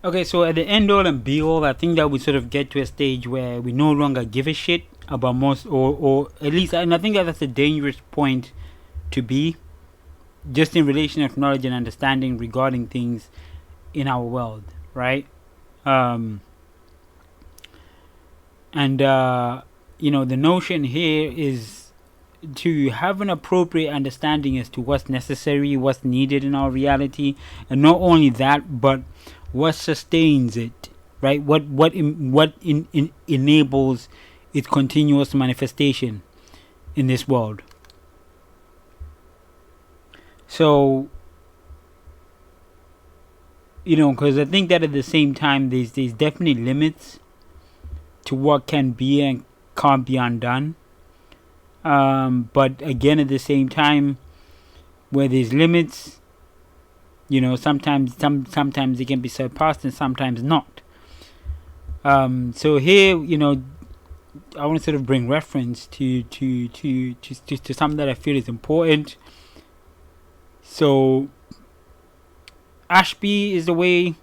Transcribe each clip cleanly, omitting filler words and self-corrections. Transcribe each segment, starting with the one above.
Okay, so at the end all and be all, I think that we sort of get to a stage where we no longer give a shit about most, or at least, and I think that that's a dangerous point to be, just in relation of knowledge and understanding regarding things in our world, right? Um, and the notion here is to have an appropriate understanding as to what's necessary, what's needed in our reality, and not only that, but what sustains it, right? What enables its continuous manifestation in this world. So, because I think that at the same time, there's definitely limits to what can be and can't be undone. But again, at the same time, where there's limits, sometimes it can be surpassed and sometimes not. So here, I want to sort of bring reference to something that I feel is important. So Ashby is the way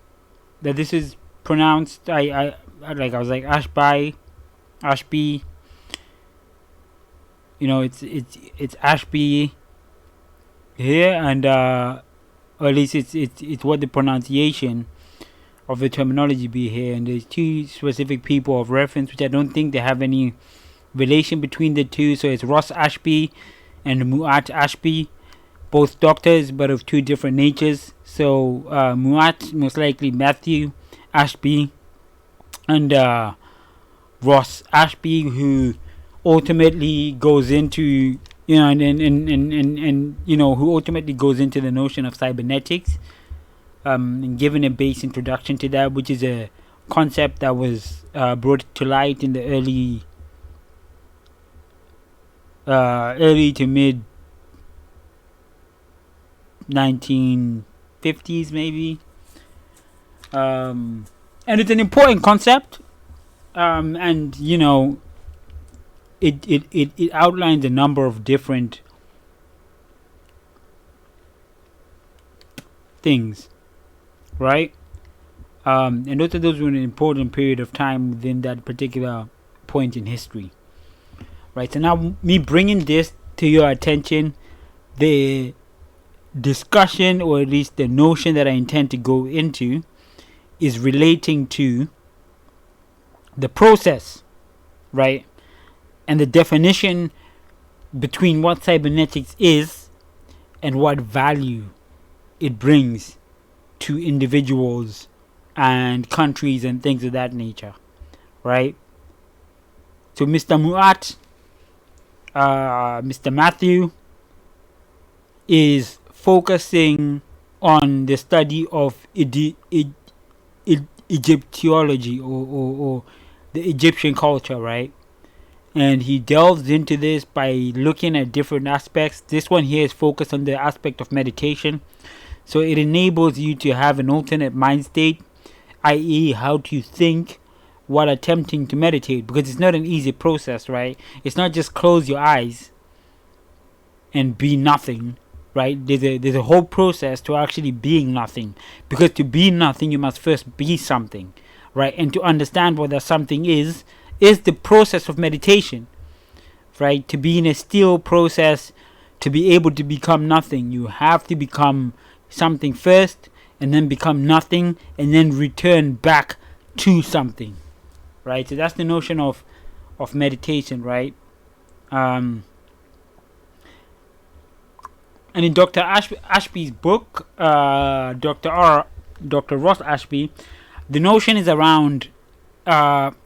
that this is pronounced. I was like Ashby. It's Ashby here, and or at least it's what the pronunciation of the terminology be here. And there's two specific people of reference, which I don't think they have any relation between the two. So it's Ross Ashby and Muat Ashby, both doctors but of two different natures. So Muat, most likely Matthew Ashby, and Ross Ashby, who ultimately goes into who ultimately goes into the notion of cybernetics, and given a base introduction to that, which is a concept that was brought to light in the early to mid 1950s, maybe. And it's an important concept, and it outlines a number of different things, right? And those were an important period of time within that particular point in history, right? So now, me bringing this to your attention, the discussion, or at least the notion that I intend to go into, is relating to the process, right? And the definition between what cybernetics is and what value it brings to individuals and countries and things of that nature, right? So Mr. Muat, Mr. Matthew, is focusing on the study of Egyptology, or the Egyptian culture, right? And he delves into this by looking at different aspects. This one here is focused on the aspect of meditation. So it enables you to have an alternate mind state, i.e. how to think while attempting to meditate, because it's not an easy process, right? It's not just close your eyes and be nothing, right? There's a whole process to actually being nothing, because to be nothing you must first be something, right? And to understand what that something is the process of meditation, right? To be in a still process, to be able to become nothing, you have to become something first, and then become nothing, and then return back to something, right? So that's the notion of meditation, right? And in Dr. Ashby's book, Dr. Ross Ashby, the notion is around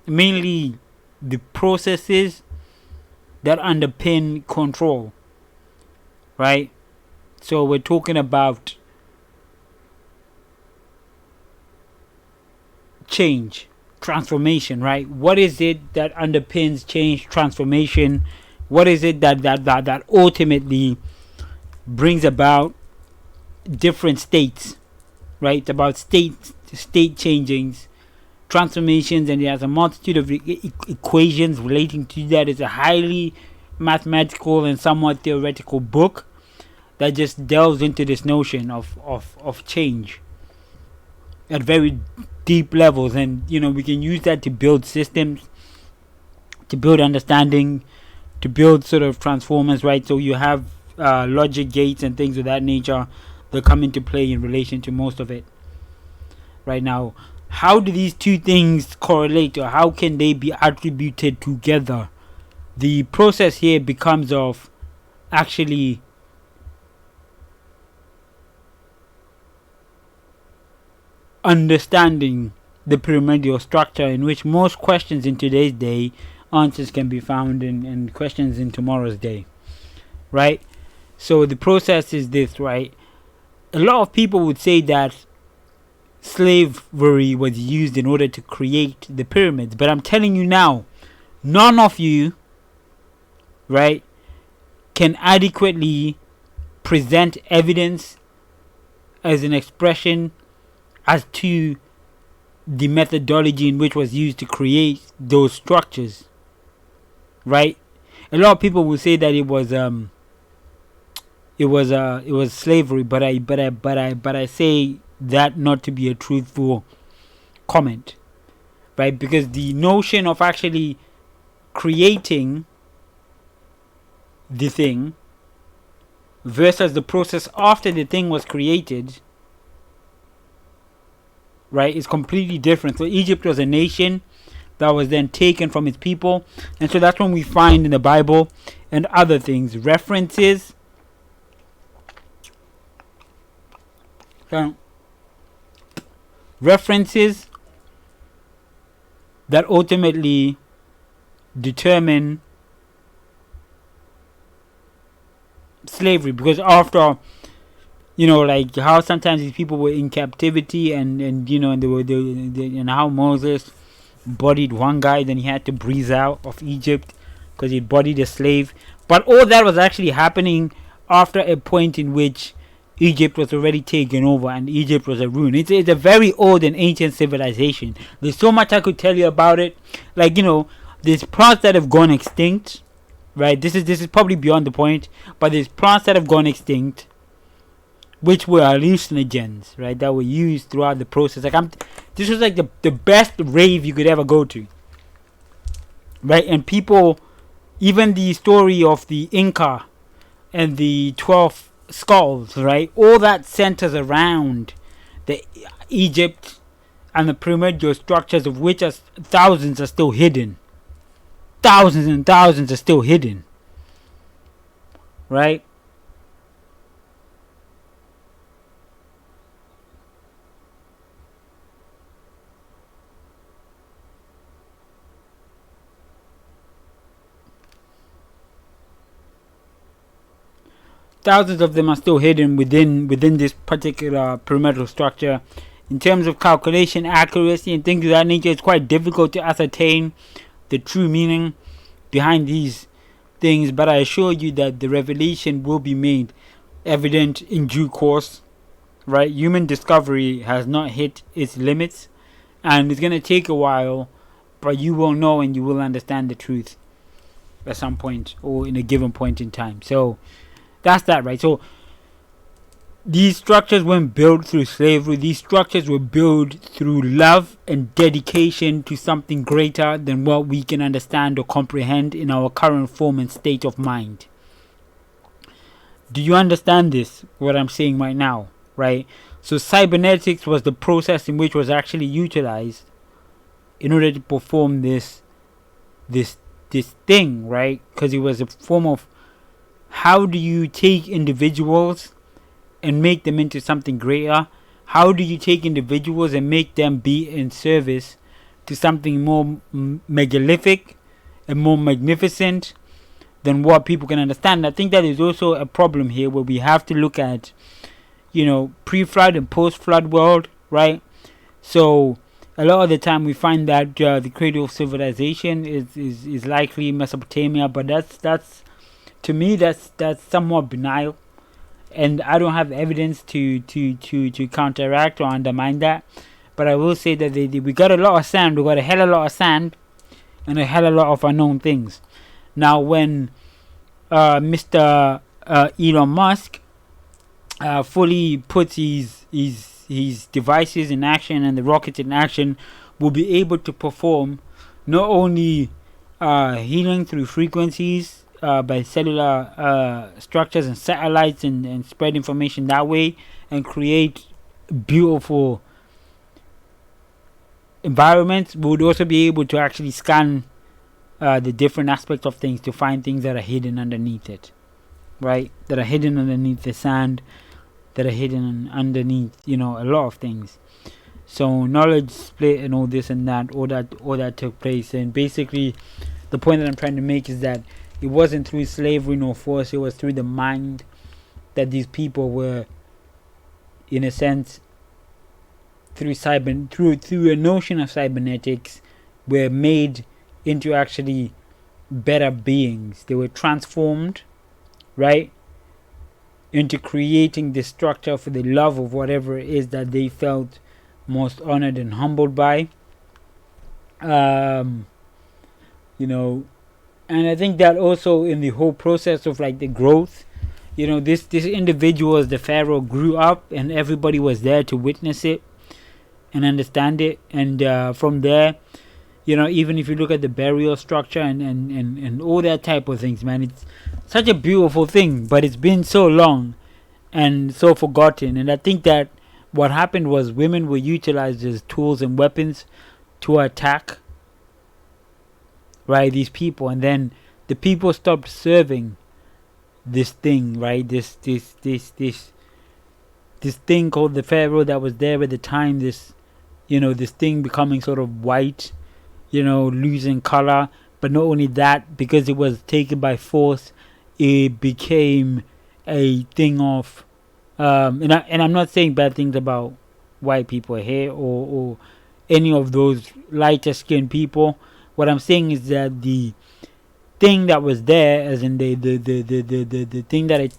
mainly the processes that underpin control, right? So we're talking about change, transformation, right? What is it that underpins change, transformation? What is it that ultimately brings about different states, right? It's about state changings, transformations, and there's a multitude of equations relating to that. It's a highly mathematical and somewhat theoretical book that just delves into this notion of change at very deep levels, and we can use that to build systems, to build understanding, to build sort of transformers, right? So you have logic gates and things of that nature that come into play in relation to most of it. Right now, how do these two things correlate, or how can they be attributed together? The process here becomes of actually understanding the pyramidal structure, in which most questions in today's day, answers can be found in questions in tomorrow's day, right? So the process is this, right? A lot of people would say that slavery was used in order to create the pyramids, but I'm telling you now, none of you, right, can adequately present evidence as an expression as to the methodology in which was used to create those structures, right? A lot of people will say that it was slavery, but I say that not to be a truthful comment, right? Because the notion of actually creating the thing versus the process after the thing was created, right, is completely different. So Egypt was a nation that was then taken from its people, and so that's when we find in the Bible and other things references that ultimately determine slavery. Because after, like how sometimes these people were in captivity, and and how Moses bodied one guy, then he had to breeze out of Egypt because he bodied a slave. But all that was actually happening after a point in which Egypt was already taken over and Egypt was a ruin. It's a very old and ancient civilization. There's so much I could tell you about it. Like, there's plants that have gone extinct, right? This is probably beyond the point, but there's plants that have gone extinct, which were hallucinogens, right? That were used throughout the process. This was like the best rave you could ever go to, right? And people, even the story of the Inca and the 12 skulls, right? All that centers around the Egypt and the pyramidal structures, of which thousands are still hidden. Thousands and thousands are still hidden, right? Thousands of them are still hidden within this particular pyramidal structure. In terms of calculation accuracy and things of that nature, it's quite difficult to ascertain the true meaning behind these things, but I assure you that the revelation will be made evident in due course, right? Human discovery has not hit its limits, and it's going to take a while, but you will know and you will understand the truth at some point or in a given point in time. So that's that, right? So these structures weren't built through slavery. These structures were built through love and dedication to something greater than what we can understand or comprehend in our current form and state of mind. Do you understand this, what I'm saying right now, right? So cybernetics was the process in which was actually utilized in order to perform this thing, right? Because it was a form of, how do you take individuals and make them into something greater? How do you take individuals and make them be in service to something more megalithic and more magnificent than what people can understand? I think that is also a problem here, where we have to look at, pre-flood and post-flood world, right? So a lot of the time we find that the cradle of civilization is likely Mesopotamia, but that's to me that's somewhat denial, and I don't have evidence to counteract or undermine that. But I will say that we got a lot of sand. We got a hell of a lot of sand and a hell of a lot of unknown things. Now, when Mr. Elon Musk fully puts his his devices in action and the rockets in action, will be able to perform not only healing through frequencies by cellular structures and satellites, and spread information that way and create beautiful environments, we would also be able to actually scan the different aspects of things to find things that are hidden underneath it, right? That are hidden underneath the sand, that are hidden underneath, a lot of things. So knowledge split and all this and that, all that took place. And basically, the point that I'm trying to make is that it wasn't through slavery nor force; it was through the mind that these people were, in a sense, through a notion of cybernetics, were made into actually better beings. They were transformed, right, into creating this structure for the love of whatever it is that they felt most honored and humbled by. And I think that also in the whole process of like the growth, this individual as the pharaoh grew up, and everybody was there to witness it and understand it. And from there, even if you look at the burial structure and all that type of things, man, it's such a beautiful thing, but it's been so long and so forgotten. And I think that what happened was women were utilized as tools and weapons to attack, right, these people. And then the people stopped serving this thing, right, this thing called the pharaoh that was there at the time. This thing becoming sort of white, losing color. But not only that, because it was taken by force, it became a thing of and I'm not saying bad things about white people here, or any of those lighter skinned people. What I'm saying is that the thing that was there, as in the thing that it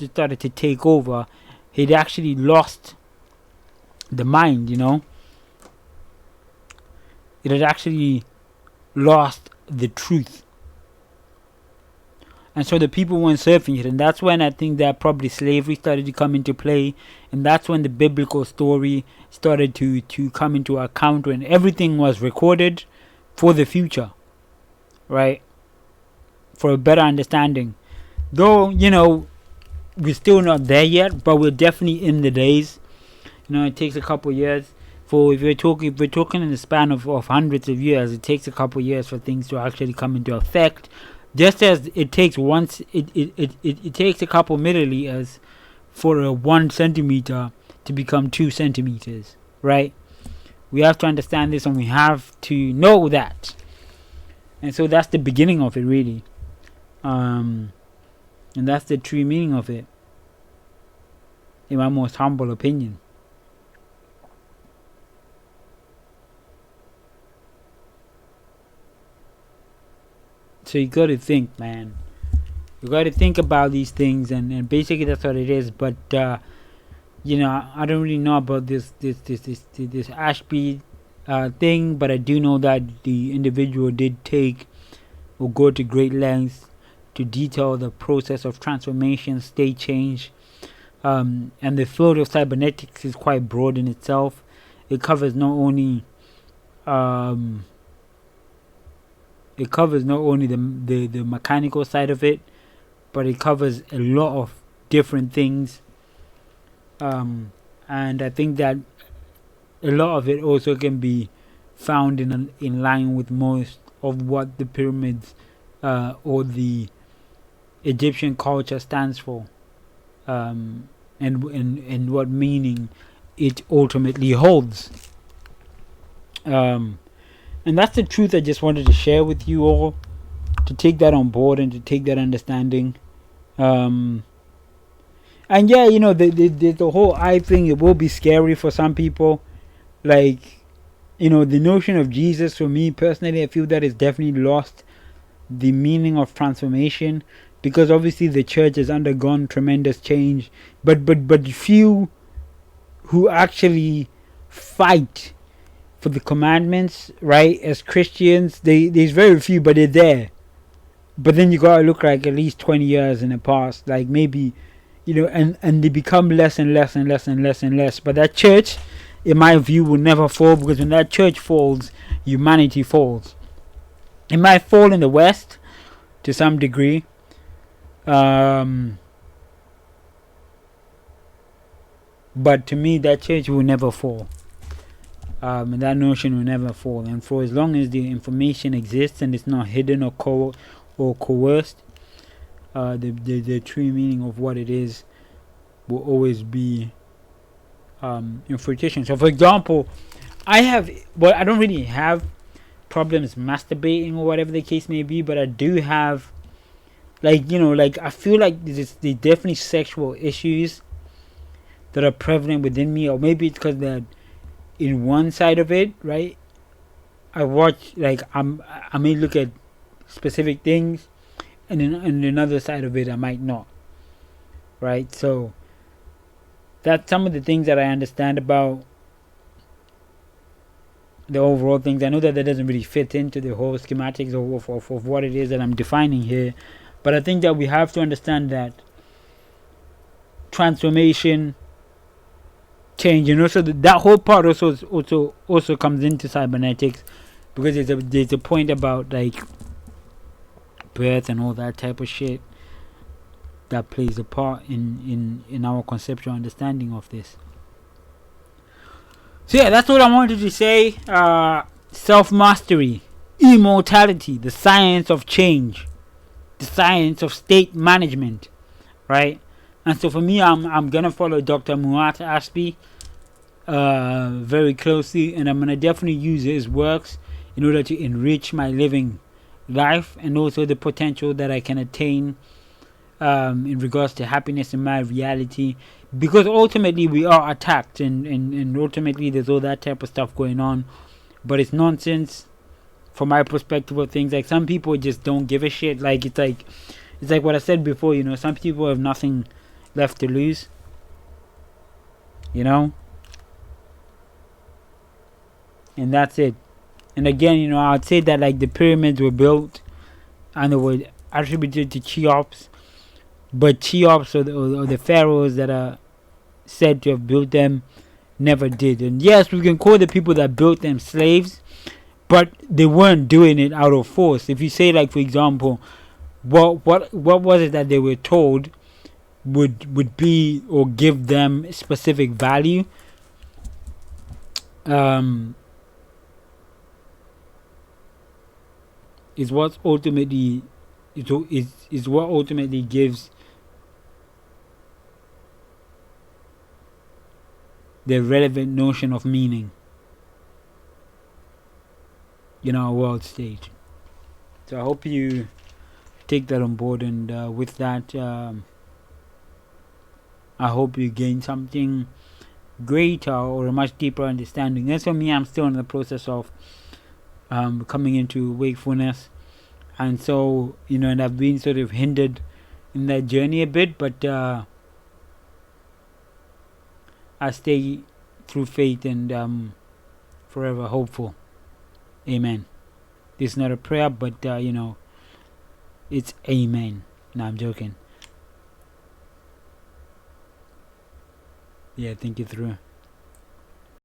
started to take over, it actually lost the mind. It had actually lost the truth. And so the people weren't surfing it. And that's when I think that probably slavery started to come into play. And that's when the biblical story started to come into account, when everything was recorded for the future, right? For a better understanding. Though, we're still not there yet, but we're definitely in the days. It takes a couple years. If we're talking in the span of hundreds of years, it takes a couple years for things to actually come into effect. Just as it takes it takes a couple milliliters for a 1 centimeter to become 2 centimeters, right? We have to understand this, and we have to know that. And so that's the beginning of it, really. And that's the true meaning of it, in my most humble opinion. So you got to think, man. You got to think about these things, and basically that's what it is. But I don't really know about this Ashby thing, but I do know that the individual did take or go to great lengths to detail the process of transformation, state change, and the field of cybernetics is quite broad in itself. It covers not only the mechanical side of it, but it covers a lot of different things. And I think that a lot of it also can be found in line with most of what the pyramids or the Egyptian culture stands for, and what meaning it ultimately holds. And that's the truth I just wanted to share with you all, to take that on board and to take that understanding. And yeah, the whole eye thing, it will be scary for some people. Like, the notion of Jesus, for me personally, I feel that it's definitely lost the meaning of transformation, because obviously the church has undergone tremendous change, but few who actually fight for the commandments, right? As Christians, there's very few, but they're there. But then you gotta look like at least 20 years in the past, like maybe, and they become less and less and less and less and less. But that church, in my view, will never fall, because when that church falls, humanity falls. It might fall in the West to some degree, but to me, that church will never fall. And that notion will never fall. And for as long as the information exists and it's not hidden or coerced, the true meaning of what it is will always be infiltration. So, for example, I don't really have problems masturbating or whatever the case may be, but I do have, I feel like there's definitely sexual issues that are prevalent within me, or maybe it's because they're in one side of it, right? I watch, I may look at specific things, and then on another side of it, I might not, right? So that's some of the things that I understand about the overall things. I know that doesn't really fit into the whole schematics of what it is that I'm defining here, but I think that we have to understand that transformation, change, so that whole part also comes into cybernetics, because there's a point about birth and all that type of shit that plays a part in our conceptual understanding of this. So yeah, that's what I wanted to say. Self-mastery, immortality, the science of change, the science of state management, right? And so for me, I'm gonna follow Dr. Muat Ashby very closely, and I'm gonna definitely use his works in order to enrich my living life, and also the potential that I can attain in regards to happiness in my reality, because ultimately we are attacked, and ultimately there's all that type of stuff going on, but it's nonsense from my perspective of things. Like, some people just don't give a shit. It's like what I said before, some people have nothing left to lose, and that's it. And again, I'd say that the pyramids were built and they were attributed to Cheops, but Cheops or the pharaohs that are said to have built them never did. And yes, we can call the people that built them slaves, but they weren't doing it out of force. If you say, for example, what was it that they were told would be or give them specific value, is what ultimately is what ultimately gives the relevant notion of meaning in our world stage. So I hope you take that on board, and with that, I hope you gain something greater or a much deeper understanding. As for me, I'm still in the process of coming into wakefulness, and so and I've been sort of hindered in that journey a bit, but I stay through faith and forever hopeful. Amen. This is not a prayer, but it's amen. No, I'm joking. Yeah, think it through.